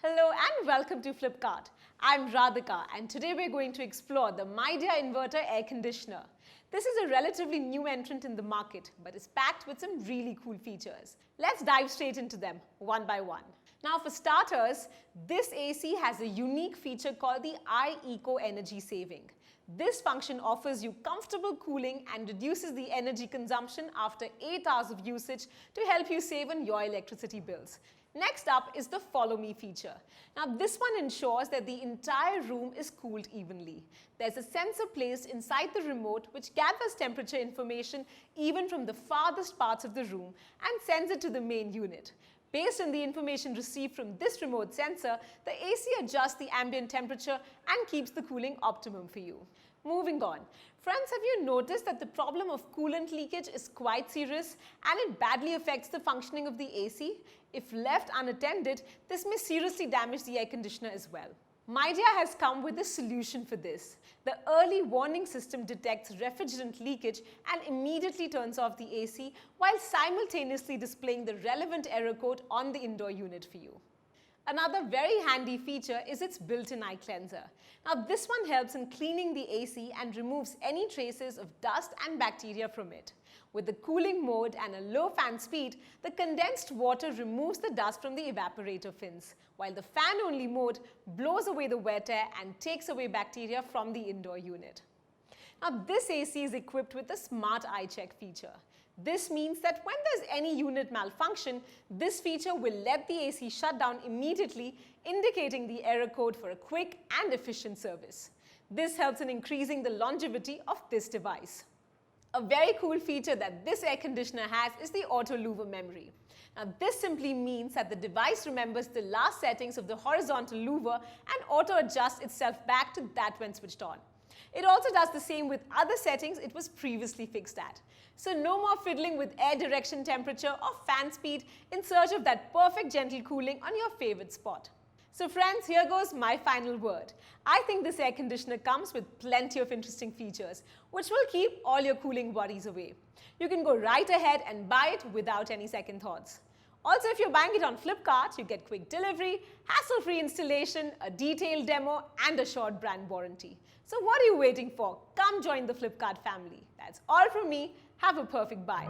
Hello and welcome to Flipkart. I'm Radhika and today we're going to explore the Midea Inverter Air Conditioner. This is a relatively new entrant in the market but is packed with some really cool features. Let's dive straight into them one by one. Now for starters, this AC has a unique feature called the iEco Energy Saving. This function offers you comfortable cooling and reduces the energy consumption after 8 hours of usage to help you save on your electricity bills. Next up is the Follow Me feature. Now this one ensures that the entire room is cooled evenly. There's a sensor placed inside the remote which gathers temperature information even from the farthest parts of the room and sends it to the main unit. Based on the information received from this remote sensor, the AC adjusts the ambient temperature and keeps the cooling optimum for you. Moving on. Friends, have you noticed that the problem of coolant leakage is quite serious and it badly affects the functioning of the AC? If left unattended, this may seriously damage the air conditioner as well. Midea has come with a solution for this. The early warning system detects refrigerant leakage and immediately turns off the AC while simultaneously displaying the relevant error code on the indoor unit for you. Another very handy feature is its built-in eye cleanser. Now this one helps in cleaning the AC and removes any traces of dust and bacteria from it. With the cooling mode and a low fan speed, the condensed water removes the dust from the evaporator fins, while the fan-only mode blows away the wet air and takes away bacteria from the indoor unit. Now this AC is equipped with a Smart Eye Check feature. This means that when there's any unit malfunction, this feature will let the AC shut down immediately, indicating the error code for a quick and efficient service. This helps in increasing the longevity of this device. A very cool feature that this air conditioner has is the auto louver memory. Now this simply means that the device remembers the last settings of the horizontal louver and auto adjusts itself back to that when switched on. It also does the same with other settings it was previously fixed at. So no more fiddling with air direction, temperature or fan speed in search of that perfect gentle cooling on your favorite spot. So friends, here goes my final word. I think this air conditioner comes with plenty of interesting features which will keep all your cooling worries away. You can go right ahead and buy it without any second thoughts. Also, if you're buying it on Flipkart, you get quick delivery, hassle-free installation, a detailed demo and a short brand warranty. So what are you waiting for? Come join the Flipkart family. That's all from me. Have a perfect buy.